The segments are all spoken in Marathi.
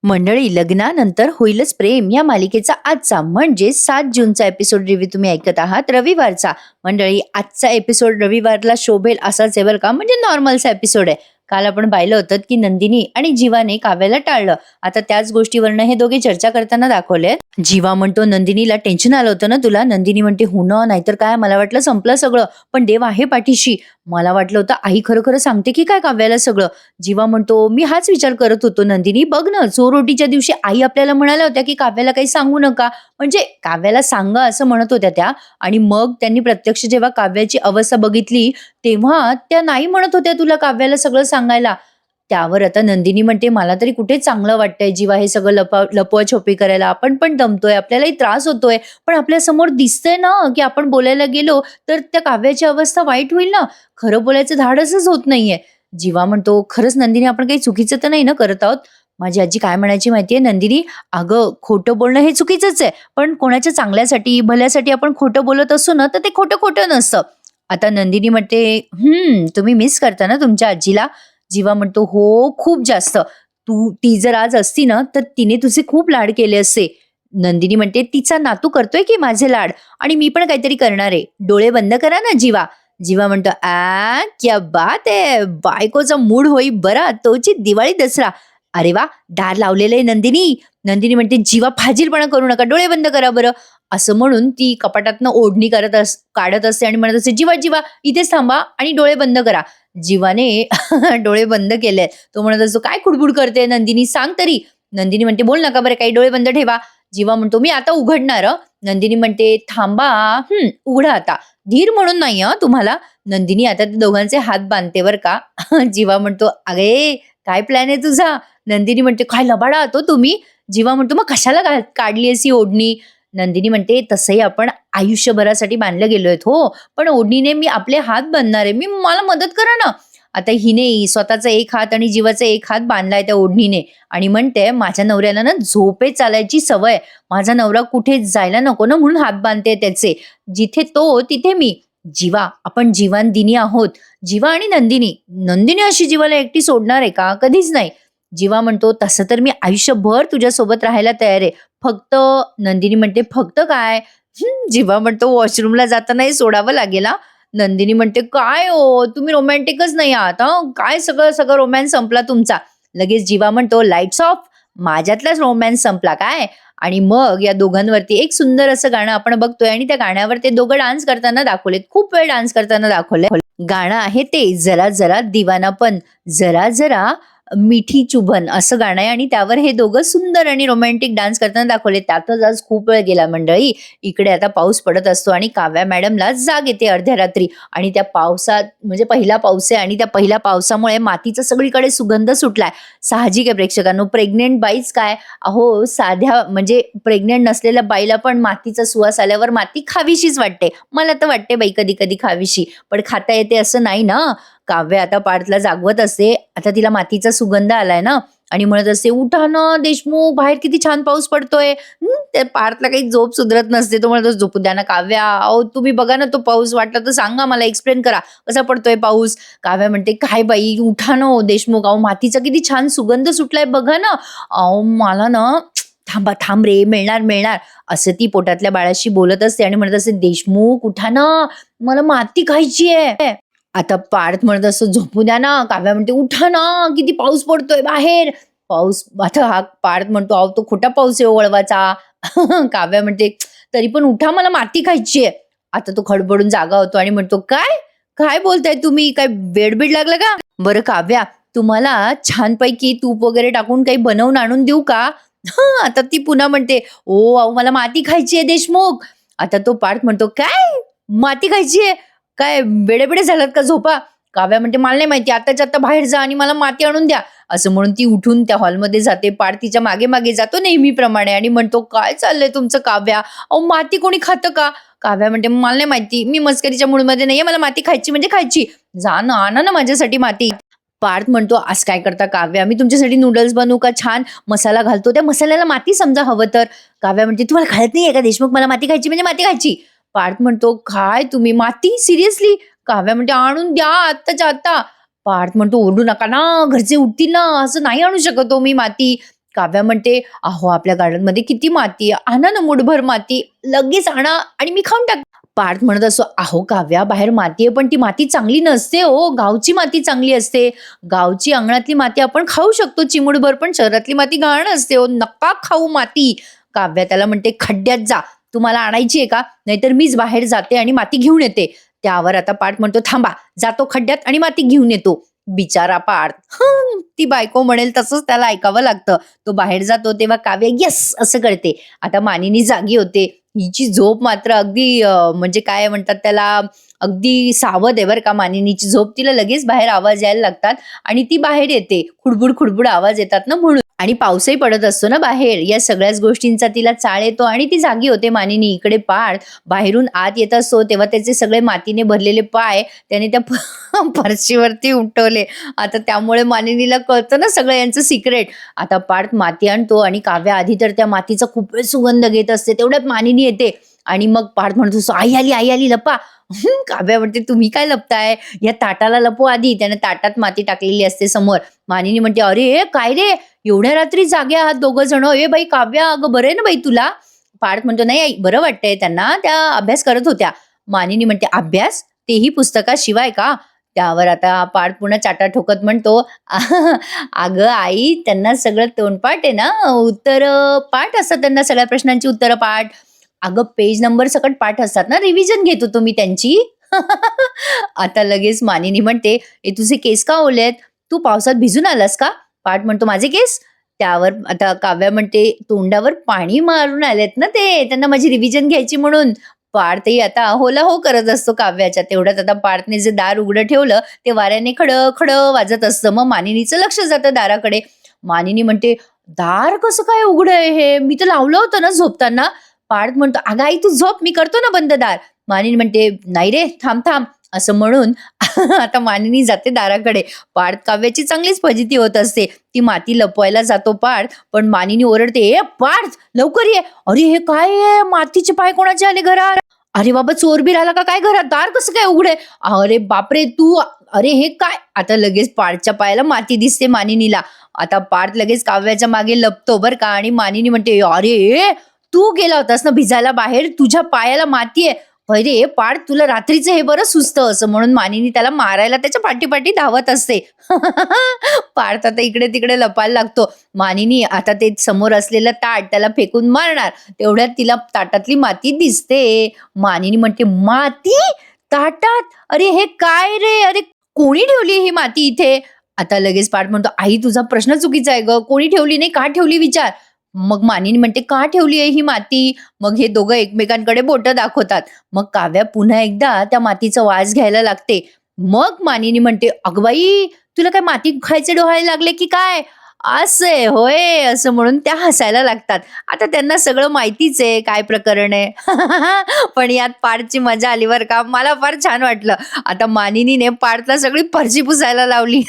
मंडळी, लग्नानंतर होईलच प्रेम या मालिकेचा आजचा म्हणजे 7 जूनचा एपिसोड रिव्ह्यू तुम्ही ऐकत आहात, रविवारचा. मंडळी, आजचा एपिसोड रविवारला शोभेल असाच आहे बरं का, म्हणजे नॉर्मलचा एपिसोड आहे. काल आपण पाहिलं होतं की नंदिनी आणि जीवाने काव्याला टाळलं. आता त्याच गोष्टीवरनं हे दोघे चर्चा करताना दाखवले. जीवा म्हणतो, नंदिनीला टेन्शन आलं होतं ना तुला? नंदिनी म्हणते, हो ना, नाहीतर काय, मला वाटलं संपलं सगळं, पण देव आहे पाठीशी. मला वाटलं होतं आई खरं खरं सांगते की काय काव्याला सगळं. जीवा म्हणतो, मी हाच विचार करत होतो नंदिनी, बघ ना, चोरोटीच्या दिवशी आई आपल्याला म्हणाल्या होत्या की काव्याला काही सांगू नका, म्हणजे काव्याला सांगा असं म्हणत होत्या त्या. आणि मग त्यांनी प्रत्यक्ष जेव्हा काव्याची अवस्था बघितली तेव्हा त्या नाही म्हणत होत्या तुला काव्याला सगळं सांगायला. त्यावर आता नंदिनी म्हणते, मला तरी कुठे चांगलं वाटतंय जीवा हे सगळं लपवाछपवी करायला. आपण पण दमतोय, आपल्यालाही त्रास होतोय, पण आपल्या समोर दिसतंय ना की आपण बोलायला गेलो तर त्या काव्याची अवस्था वाईट होईल ना. खरं बोलायचं धाडसच होत नाहीये. जीवा म्हणतो, खरंच नंदिनी, आपण काही चुकीचं तर नाही ना करत आहोत? माझी आजी काय म्हणायची माहितीये नंदिनी, अगं खोटं बोलणं हे चुकीचंच आहे, पण कोणाच्या चांगल्यासाठी भल्यासाठी आपण खोटं बोलत असू ना तर ते खोटं खोटं नसतं. आता नंदिनी म्हणते, तुम्ही मिस करता ना तुमच्या आजीला? जीवा म्हणतो, हो, खूप जास्त. ती जर आज असती ना तर तिने तुझे खूप लाड केले असते. नंदिनी म्हणते, तिचा नातू करतोय की माझे लाड, आणि मी पण काहीतरी करणार आहे. डोळे बंद करा ना जीवा. जीवा म्हणतो, क्या बात आहे, बायकोचा मूड होई बरा, तोची दिवाळी दसरा. अरे वा, दार लावलेलं आहे नंदिनी. नंदिनी म्हणते, जीवा फाजीलपणा करू नका, डोळे बंद करा बरं. असं म्हणून ती कपाटातनं ओढणी काढत असते आणि म्हणत असते, जीवा जीवा इथेच थांबा आणि डोळे बंद करा. जीवाने डोळे बंद केले. तो म्हणत असतो, काय कुडबुड करते नंदिनी, सांग तरी. नंदिनी म्हणते, बोल नका बरं काही, डोळे बंद ठेवा. जीवा म्हणतो, मी आता उघडणार. नंदिनी म्हणते, थांबा, उघडा आता. धीर म्हणून नाही तुम्हाला. नंदिनी आता त्या दोघांचे हात बांधते बर का. जीवा म्हणतो, अगे काय प्लॅन आहे तुझा? नंदिनी म्हणते, काय लबाडा तो तुम्ही. जीवा म्हणतो, मग कशाला काढली अशी ओढणी? नंदिनी म्हणते, तसंही आपण आयुष्यभरासाठी बांधलं गेलोय हो, पण ओढणीने मी आपले हात बांधणार आहे, मला मदत करा ना. आता हिने स्वतःचा एक हात आणि जीवाचा एक हात बांधलाय त्या ओढणीने आणि म्हणते, माझ्या नवऱ्याला ना झोपेत चालायची सवय, माझा नवरा कुठे जायला नको ना म्हणून हात बांधते त्याचे, जिथे तो तिथे मी. जीवा, आपण जीवान आहोत. जीवा आणि नंदिनी. नंदिनी अशी जीवाला एकटी सोडणार आहे का? कधीच नाही. जीवा म्हणतो, तसं तर मी आयुष्यभर तुझ्यासोबत राहायला तयार आहे, फक्त. नंदिनी म्हणते, फक्त काय? जीवा म्हणतो, वॉशरूमला जाताना हे सोडावं लागेल हा. नंदिनी म्हणते, काय हो, तुम्ही रोमॅन्टिकच नाही आहात काय, सगळं सगळं रोमॅन्स संपला तुमचा. लगेच जीवा म्हणतो, लाईट्स ऑफ. माझ्यातलाच रोमॅन्स संपला काय? आणि मग या दोघांवरती एक सुंदर असं गाणं आपण बघतोय आणि त्या गाण्यावर ते दोघं डान्स करताना दाखवलेत, खूप वेळ डान्स करताना दाखवले. गाणं आहे ते जरा जरा दिवानापन, जरा जरा मिठी चुभन असं गाणं आहे आणि त्यावर हे दोघं सुंदर आणि रोमॅन्टिक डान्स करताना दाखवले. त्यातच आज खूप वेळ गेला मंडळी. इकडे आता पाऊस पडत असतो आणि काव्या मॅडमला जाग येते अर्ध्या रात्री, आणि त्या पावसात म्हणजे पहिला पाऊस आहे आणि त्या पहिल्या पावसामुळे मातीचा सगळीकडे सुगंध सुटलाय. साहजिक आहे प्रेक्षकांनो, प्रेग्नेंट बाईच काय, अहो साध्या म्हणजे प्रेग्नेंट नसलेल्या बाईला पण मातीचा सुवास आल्यावर माती खावीशीच वाटते. मला तर वाटते बाई कधी कधी खावीशी, पण खाता येते असं नाही ना. काव्य आता पार्थला जागवत असते, आता तिला मातीचा सुगंध आलाय ना, आणि म्हणत असते, उठा ना देशमुख, बाहेर किती छान पाऊस पडतोय. त्या पार्थला काही झोप सुधरत नसते. तो म्हणतो, झोपू द्या ना काव्या, अहो तुम्ही बघा ना तो पाऊस, वाटला तर सांगा मला, एक्सप्लेन करा कसा पडतोय पाऊस. काव्या म्हणते, काय बाई, उठा ना देशमुख, अहो मातीचा किती छान सुगंध सुटलाय बघा ना. अहो मला ना, थांबा थांब रे, मिळणार मिळणार, असं ती पोटातल्या बाळाशी बोलत असते आणि म्हणत असते, देशमुख उठा ना, मला माती खायची आहे. आता पार्थ म्हणत असतो, झोपू द्या ना. काव्या म्हणते, उठा ना, किती पाऊस पडतोय बाहेर. पाऊस, आता हा पार्थ म्हणतो, अहो तो खोटा पाऊस आहे वळवाचा. काव्या म्हणते, तरी पण उठा, मला माती खायची आहे. आता तो खडबडून जागा होतो आणि म्हणतो, काय काय बोलताय तुम्ही, काय वेडबीड लागलं का? बरं काव्या, तुम्हाला छानपैकी तूप वगैरे टाकून काही बनवून आणून देऊ का? आता ती पुन्हा म्हणते, ओ अहो मला माती खायची आहे देशमुख. आता तो पार्थ म्हणतो, काय माती खायची आहे, काय बेडे झालात का, झोपा. काव्या म्हणते, मला नाही माहिती, आताच्या आता बाहेर जा आणि मला माती आणून द्या. असं म्हणून ती उठून त्या हॉलमध्ये जाते. पार्थ तिच्या मागे मागे जातो नेहमीप्रमाणे आणि म्हणतो, काय चाललंय तुमचं काव्या, अहो माती कोणी खातं का? काव्या म्हणते, मला नाही माहिती, मी मस्करीच्या मूडमध्ये नाहीये, मला माती खायची म्हणजे खायची, जा ना, आणा ना माझ्यासाठी माती. पार्थ म्हणतो, आज काय करता काव्या, मी तुमच्यासाठी नूडल्स बनवू का, छान मसाला घालतो, त्या मसाल्याला माती समजा हवं तर. काव्या म्हणते, तुम्हाला कळत नाहीये का देशमुख, मला माती खायची म्हणजे माती खायची. पार्थ म्हणतो, काय तुम्ही, माती सिरियसली? काव्या म्हणते, आणून द्या आत्ताच्या आता. पार्थ म्हणतो, ओरडू नका ना, घरचे उठतील ना, असं नाही आणू शकत हो मी माती. काव्या म्हणते, "अहो, आपल्या गार्डनमध्ये किती माती आहे. आणा ना मूठभर माती. लगेच आणा आणि मी खाऊन टाक." पार्थ म्हणत असतो, "अहो काव्या, बाहेर माती आहे, पण ती माती चांगली नसते हो. गावची माती चांगली असते. गावची अंगणातली माती आपण खाऊ शकतो चिमूटभर, पण शहरातली माती घाण असते हो. नका खाऊ माती." काव्या त्याला म्हणते, "खड्ड्यात जा. तुम्हाला आणायची आहे का? नाहीतर मीच बाहेर जाते आणि माती घेऊन येते." त्यावर आता पार्थ म्हणतो, "थांबा." जातो खड्ड्यात आणि माती घेऊन येतो. बिचारा पार्थ. ती बायको म्हणेल तसंच त्याला ऐकावं लागतं. तो बाहेर जातो तेव्हा काव्य येस असं करते. आता मानिनी जागी होते. हिची झोप मात्र अगदी म्हणजे काय म्हणतात त्याला, अगदी सावध आहे बरं का मानिनीची झोप. तिला लगेच बाहेर आवाज यायला लागतात आणि ती बाहेर येते. खुडबुड खुडबुड आवाज येतात ना म्हणून. आणि पाऊसही पडत असतो ना बाहेर. या सगळ्याच गोष्टींचा तिला चाळ येतो आणि ती जागी होते मानिनी. इकडे पार्थ बाहेरून आत येत असतो तेव्हा त्याचे सगळे मातीने भरलेले पाय त्याने त्या फरशीवरती उमटवले. आता त्यामुळे मानिनीला कळतं ना सगळं यांचं सिक्रेट. आता पार्थ माती आणतो आणि काव्या आधी तर त्या मातीचा खूप वेळ सुगंध घेत असते. तेवढ्यात मानिनी येते आणि मग पार्थ म्हणतो असतो, "आई आली, आई आली, लपा." काव्या म्हणते, "तुम्ही काय लपताय? या ताटाला लपू आधी." त्याने ताटात माती टाकलेली असते समोर. मानिनी म्हणते, "अरे काय रे, एवढ्या रात्री जागे आहात दोघं जण. ए बाई काव्या, अगं बरं आहे ना बाई तुला?" पार्थ म्हणतो, "नाही आई, बरं वाटतंय त्यांना. त्या अभ्यास करत होत्या." मानिनी म्हणते, "अभ्यास? तेही पुस्तकाशिवाय का?" त्यावर आता पार्थ पुन्हा चाटा ठोकत म्हणतो, "अगं आई, त्यांना सगळं तोंडपाठ आहे ना, उत्तर पाठ असतात त्यांना, सगळ्या प्रश्नांची उत्तरं पाठ. अगं पेज नंबर सकट पाठ असतात ना, रिव्हिजन घेतो तुम्ही त्यांची." आता लगेच मानिनी म्हणते, "ए तुझे केस का ओले आहेत? तू पावसात भिजून आलास का?" पार्थ म्हणतो, "माझे केस?" त्यावर आता काव्या म्हणते, "तोंडावर पाणी मारून आलेत ना ते, त्यांना माझी रिव्हिजन घ्यायची म्हणून." पार्थही आता होला हो करत असतो काव्याच्या. तेवढ्यात आता पार्थने जे दार उघडं ठेवलं ते वाऱ्याने खड खड वाजत असतं. मग मानिनीचं लक्ष जातं दाराकडे. मानिनी म्हणते, "दार कसं काय उघडं आहे हे? मी तर लावलं होतं ना झोपताना." पार्थ म्हणतो, "अगं आई तू झोप, मी करतो ना बंद दार." मानिनी म्हणते, "नाही रे, थांब थांब." असं म्हणून आता मानिनी जाते दाराकडे. पार्थ काव्याची चांगलीच फजिती होत असते. ती माती लपवायला जातो पार्थ, पण मानिनी ओरडते, "ए पार्थ, लवकर ये." "अरे हे काय आहे? मातीचे पाय कोणाचे आले घरात? अरे बाबा चोर-बीर आला का काय घरात? दार कसं काय उघडे?" "अरे बापरे तू, अरे हे काय?" आता लगेच पार्थच्या पायाला माती दिसते मानिनीला. आता पार्थ लगेच काव्याच्या मागे लपतो बरं का आणि मानिनी म्हणते, "अरे तू गेला होतास ना भिजायला बाहेर, तुझ्या पायाला माती आहे. अरे पार्थ तुला रात्रीचं हे बरं सुचतं." असं म्हणून मानिनी त्याला मारायला त्याच्या पाठी धावत असते. पार्थ आता इकडे तिकडे लपायला लागतो. मानिनी आता ते समोर असलेलं ताट त्याला फेकून मारणार. तेवढ्यात तिला ताटातली माती दिसते. मानिनी म्हणते, "माती ताटात? अरे हे काय रे? अरे कोणी ठेवली ही माती इथे?" आता लगेच पार्थ म्हणतो, "आई तुझा प्रश्न चुकीचा आहे गं. कोणी ठेवली नाही, का ठेवली विचार." मग मानिनी म्हणते, "का ठेवली आहे ही माती?" मग हे दोघं एकमेकांकडे बोटं दाखवतात. मग काव्या पुन्हा एकदा त्या मातीचा वास घ्यायला लागते. मग मानिनी म्हणते, "अगं बाई, तुला काय माती खायचे डोहाळे लागले की काय?" "असे होय," असं म्हणून त्या हसायला लागतात. आता त्यांना सगळं माहितीच आहे काय प्रकरण आहे. पण यात पार्थची मजा आली बरं का. मला फार छान वाटलं. आता मानिनीने पार्थला सगळी फरशी पुसायला लावली.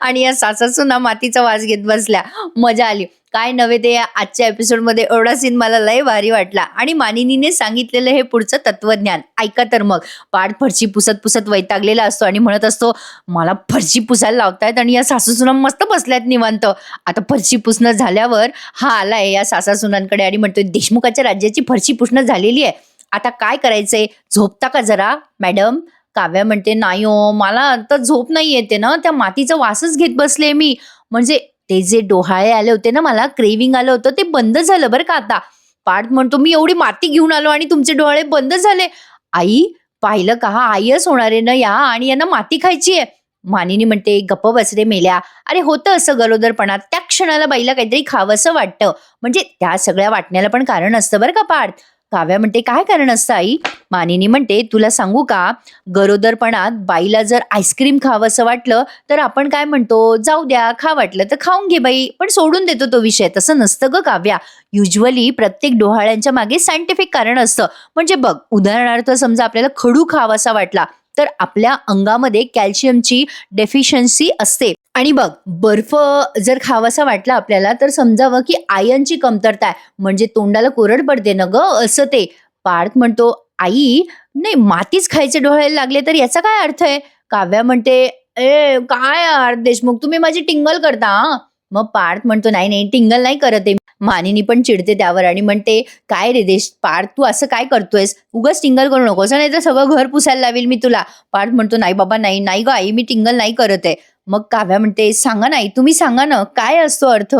आणि या सासासूना मातीचा वास घेत बसल्या. मजा आली. काय नव्हे ते या आजच्या एपिसोडमध्ये एवढा सीन मला लय भारी वाटला आणि मानिनीने सांगितलेलं हे पुढचं तत्वज्ञान ऐका तर मग. पार्थ फरशी पुसत पुसत वैतागलेला असतो आणि म्हणत असतो, "मला फरशी पुसायला लावतायत आणि या सासूसुना मस्त बसल्यात निवांत." आता फरशी पुसणं झाल्यावर हा आलाय या सासासुनांकडे आणि म्हणतोय, "देशमुखाच्या राज्याची फरशी पुसणं झालेली आहे. आता काय करायचंय? झोपता का जरा मॅडम?" काव्या म्हणते, "नाही हो, मला आता झोप नाही येते ना, त्या मातीचा वासच घेत बसले मी." म्हणजे ते जे डोहाळे आले होते ना, मला क्रेविंग आलं होतं ते बंद झालं बरं का आता. पार्थ म्हणतो, "मी एवढी माती घेऊन आलो आणि तुमचे डोहाळे बंद झाले." "आई पाहिलं का, हा आईच होणार आहे ना या आणि यांना माती खायची आहे." मानिनी म्हणते, "गप्प बस रे मेल्या. अरे होतं असं गरोदरपणात. त्या क्षणाला बाईला काहीतरी खावंसं वाटतं. म्हणजे त्या सगळ्या वाटण्याला पण कारण असतं बरं का पार्थ." काव्या म्हणते, "काय कारण असतं आई?" मानिनी म्हणते, "तुला सांगू का, गरोदरपणात बाईला जर आईस्क्रीम खावंसं वाटलं तर आपण काय म्हणतो, जाऊ द्या, खा वाटलं तर खाऊन घे बाई, पण सोडून देतो तो विषय. तसं नसतं ग काव्या. युज्युअली प्रत्येक डोहाळ्यांच्या मागे सायंटिफिक कारण असतं. म्हणजे बघ, उदाहरणार्थ समजा आपल्याला खडू खावासा वाटला तर आपल्या अंगामध्ये कॅल्शियमची डेफिशियन्सी असते. आणि बघ, बर्फ जर खावासा वाटला आपल्याला तर समजावं की आयर्नची कमतरता आहे. म्हणजे तोंडाला कोरड पडते ना ग, असं ते." पार्थ म्हणतो, "आई, नाही मातीच खायचे डोहाळे लागले तर याचा काय अर्थ आहे?" काव्या म्हणते, "ए काय यार देशमुख, तुम्ही माझी टिंगल करता हां." मग पार्थ म्हणतो, "नाही, नाही, टिंगल नाही करत आहे." मानिनी पण चिडते त्यावर आणि म्हणते, "काय रे पार्थ, तू असं काय करतोयस? उगाच टिंगल करू नकोस, नाहीतर सगळं घर पुसायला लावेल मी तुला." पार्थ म्हणतो, "नाही बाबा, नाही, नाही गं आई, मी टिंगल नाही करत आहे." मग काव्या म्हणते, "सांगा ना आई, तुम्ही सांगा ना, काय असतो अर्थ?"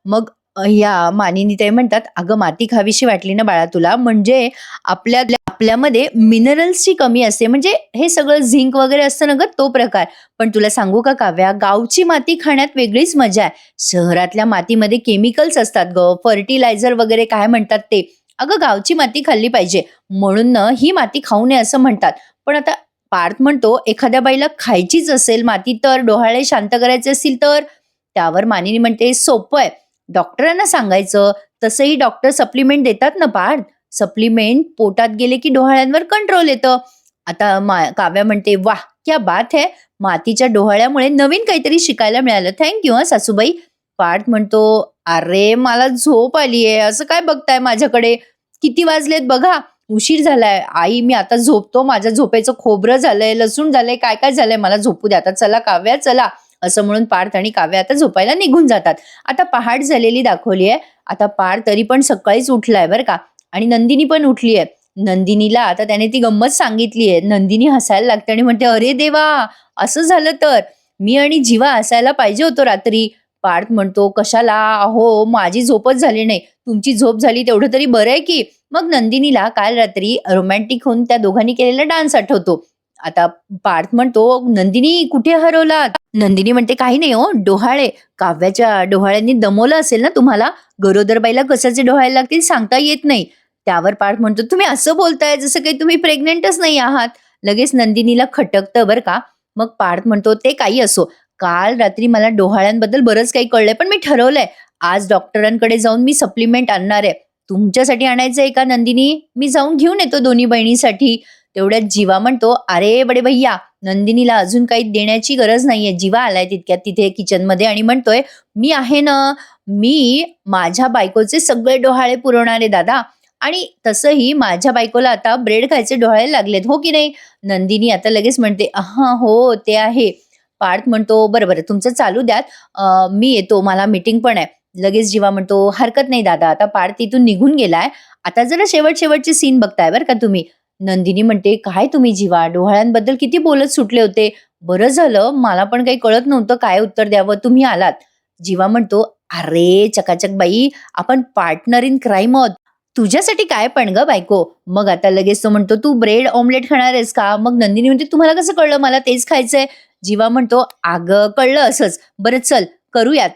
मग या मानिनी ते म्हणतात, "अगं माती खावीशी वाटली ना बाळा तुला, म्हणजे आपल्यामध्ये मिनरल्सची कमी असते, म्हणजे हे सगळं झिंक वगैरे असतं ना गं, तो प्रकार. पण तुला सांगू का काव्या, गावची माती खाण्यात वेगळीच मजा आहे. शहरातल्या मातीमध्ये केमिकल्स असतात गं, फर्टिलायझर वगैरे काय म्हणतात ते. अगं गावची माती खाल्ली पाहिजे, म्हणून ना ही माती खाऊ नये असं म्हणतात." पण आता पार्थ म्हणतो, "एखाद्या बाईला खायचीच असेल माती तर, डोहाळे शांत करायचे असतील तर?" त्यावर मानिनी म्हणते, "सोपं आहे. डॉक्टरांना सांगायचं. तसंही डॉक्टर सप्लिमेंट देतात ना पार्थ. सप्लिमेंट पोटात गेले की डोहाळ्यांवर कंट्रोल येतं." आता काव्या म्हणते, "वाह! क्या बात है! मातीच्या डोहाळ्यामुळे नवीन काहीतरी शिकायला मिळालं. थँक यू सासूबाई." पार्थ म्हणतो, "अरे मला झोप आलीये. असं काय बघताय माझ्याकडे? किती वाजलेत बघा. उशीर झालाय. आई मी आता झोपतो. माझ्या झोपेचं खोबरं झालंय, लसूण झालंय, काय-काय झालंय. मला झोपू द्या आता. चला काव्या चला." असं म्हणून पार्थ आणि काव्या आता झोपायला निघून जातात. आता पहाट झालेली दाखवली आहे. आता पार्थ तरी पण सकाळीच उठलाय बरं का आणि नंदिनी पण उठली आहे. नंदिनीला आता त्याने ती गंमत सांगितली आहे. नंदिनी हसायला लागते आणि म्हणते, "अरे देवा! असं झालं तर? मी आणि जीवा असायला पाहिजे होतो रात्री." पार्थ म्हणतो, "कशाला? अहो माझी झोपच झाली नाही. तुमची झोप झाली तेवढं तरी बरं आहे की." मग नंदिनीला काल रात्री रोमॅन्टिक होऊन त्या दोघांनी केलेला डान्स आठवतो. आता पार्थ म्हणतो, "नंदिनी कुठे हरवलात?" नंदिनी म्हणते, "काही नाही हो, डोहाळे. काव्याच्या डोहाळ्यांनी दमवलं असेल ना तुम्हाला. गरोदर बाईला कशाचे डोहाळे लागतील सांगता येत नाही." त्यावर पार्थ म्हणतो, "तुम्ही असं बोलताय जसं काही तुम्ही प्रेग्नंटच नाही आहात." लगेच नंदिनीला खटकतं बरं का. मग पार्थ म्हणतो, "ते काही असो. काल रात्री मला डोहाळ्यांबद्दल बरंच काही कळलंय, पण मी ठरवलंय आज डॉक्टरांकडे जाऊन मी सप्लिमेंट आणणार आहे. तुमच्यासाठी आणायचंय का नंदिनी? मी जाऊन घेऊन येतो दोन्ही बहिणीसाठी." तेवढ्यात जीवा म्हणतो, "अरे बडे भैय्या, नंदिनीला अजून काही देण्याची गरज नाहीये." जीवा आलाय तितक्यात तिथे किचनमध्ये आणि म्हणतोय, "मी आहे ना, मी माझ्या बायकोचे सगळे डोहाळे पुरवणार आहे दादा. आणि तसंही माझ्या बायकोला आता ब्रेड खायचे डोहाळे लागलेत, हो की नाही?" नंदिनी आता लगेच म्हणते, "हां, हो ते आहे." पार्थ म्हणतो, "बरं, बरं तुमचं चालू द्यात. मी येतो, मला मीटिंग पण आहे." लगेच जीवा म्हणतो, "हरकत नाही दादा." आता पार्थ इथून निघून गेलाय. आता जरा शेवटचे सीन बघताय बरं का तुम्ही. नंदिनी म्हणते, "काय तुम्ही जीवा, डोहाळ्यांबद्दल किती बोलत सुटले होते. बरं झालं, मला पण काही कळत नव्हतं काय उत्तर द्यावं, तुम्ही आलात." जीवा म्हणतो, "अरे चकाचक बाई, आपण पार्टनर इन क्राईम आहोत. तुझ्यासाठी काय पण ग बायको." मग आता लगेच तो म्हणतो, "तू ब्रेड ऑमलेट खाणार आहेस का?" मग नंदिनी म्हणते, "तुम्हाला कसं कळलं मला तेच खायचंय?" जीवा म्हणतो, "अगं कळलं असंच. बरं चल करूयात."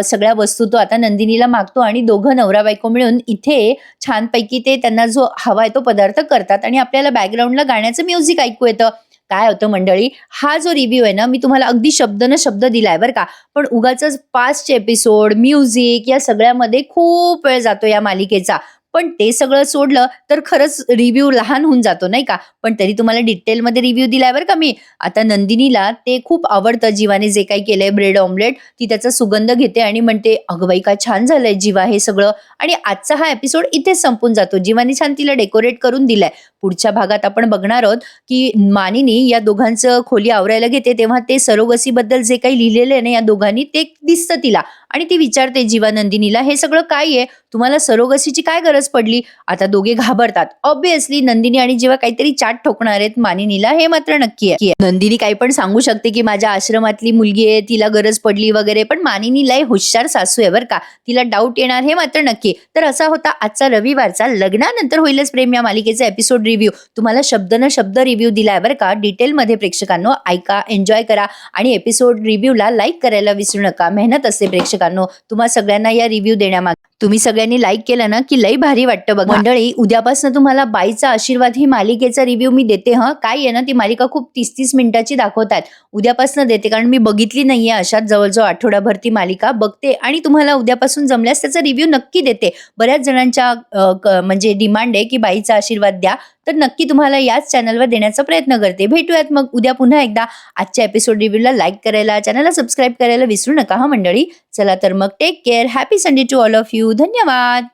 सगळ्या वस्तू तो आता नंदिनीला मागतो आणि दोघं नवरा बायको मिळून इथे छानपैकी ते त्यांना जो हवाय तो पदार्थ करतात आणि आपल्याला बॅकग्राऊंडला गाण्याचं म्युझिक ऐकू येतं. काय होतं मंडळी, हा जो रिव्ह्यू आहे ना, मी तुम्हाला अगदी शब्द न शब्द दिलाय बरं का. पण उगाचच पास्टचे एपिसोड, म्युझिक या सगळ्यामध्ये खूप वेळ जातो या मालिकेचा. पण ते सगळं सोडलं तर खरंच रिव्ह्यू लहान होऊन जातो नाही का. पण तरी तुम्हाला डिटेलमध्ये रिव्ह्यू दिलाय बरं का मी. आता नंदिनीला ते खूप आवडतं जीवाने जे काही केलंय ब्रेड ऑमलेट. ती त्याचा सुगंध घेते आणि म्हणते, "अगं बाई काय छान झालंय जीवा हे सगळं." आणि आजचा हा एपिसोड इथेच संपून जातो. जीवाने छान तिला डेकोरेट करून दिलंय. पुढच्या भागात आपण बघणार आहोत की मानिनी या दोघांचं खोली आवरायला घेते तेव्हा ते सरोगसीबद्दल जे काही लिहिलेलं आहे ना या दोघांनी ते दिसतं तिला आणि ती विचारते जीवा नंदिनीला, "हे सगळं काय आहे? तुम्हाला सरोगसीची काय गरज पडली?" आता दोघे घाबरतात. ऑब्व्हियसली नंदिनी आणि जीवा काहीतरी चाट ठोकणार आहेत मानिनीला, हे मात्र नक्की आहे. नंदिनी काही पण सांगू शकते की माझ्या आश्रमातली मुलगी आहे, तिला गरज पडली वगैरे, पण मानिनी लय हुशार सासू आहे बरं का. तिला डाऊट येणार हे मात्र नक्की. तर असा होता आजचा रविवारचा लग्नानंतर होईलच प्रेम या मालिकेचा एपिसोड रिव्ह्यू. तुम्हाला शब्द न शब्द रिव्ह्यू दिलाय बरं का. डिटेलमध्ये प्रेक्षकांनो ऐका, एन्जॉय करा आणि एपिसोड रिव्ह्यूला लाईक करायला विसरू नका. मेहनत असते प्रेक्षकांनो तुम्हा सगळ्यांना या रिव्ह्यू देण्यामागे. तुम्ही सगळ्यांनी लाईक केलं ना की लई भारी वाटतं बघा. मंडळी उद्यापासून तुम्हाला बाईचा आशीर्वाद ही मालिकेचा रिव्ह्यू मी देते. काय आहे ना, ती मालिका खूप 30-30 मिनिटाची दाखवतात. उद्यापासून देते कारण मी बघितली नाहीये अशात जवळजवळ आठवडाभर ती मालिका बघते आणि तुम्हाला उद्यापासून जमल्यास त्याचा रिव्ह्यू नक्की देते. बऱ्याच जणांच्या म्हणजे डिमांड आहे की बाईचा आशीर्वाद द्या, तर नक्की तुम्हाला याच चॅनलवर देण्याचा प्रयत्न करते. भेटूयात मग उद्या पुन्हा एकदा. आजच्या एपिसोड रिव्ह्यूला लाईक करायला, चॅनलला सबस्क्राईब करायला विसरू नका मंडळी. चला तर मग take care. Happy Sunday to all of you. धन्यवाद.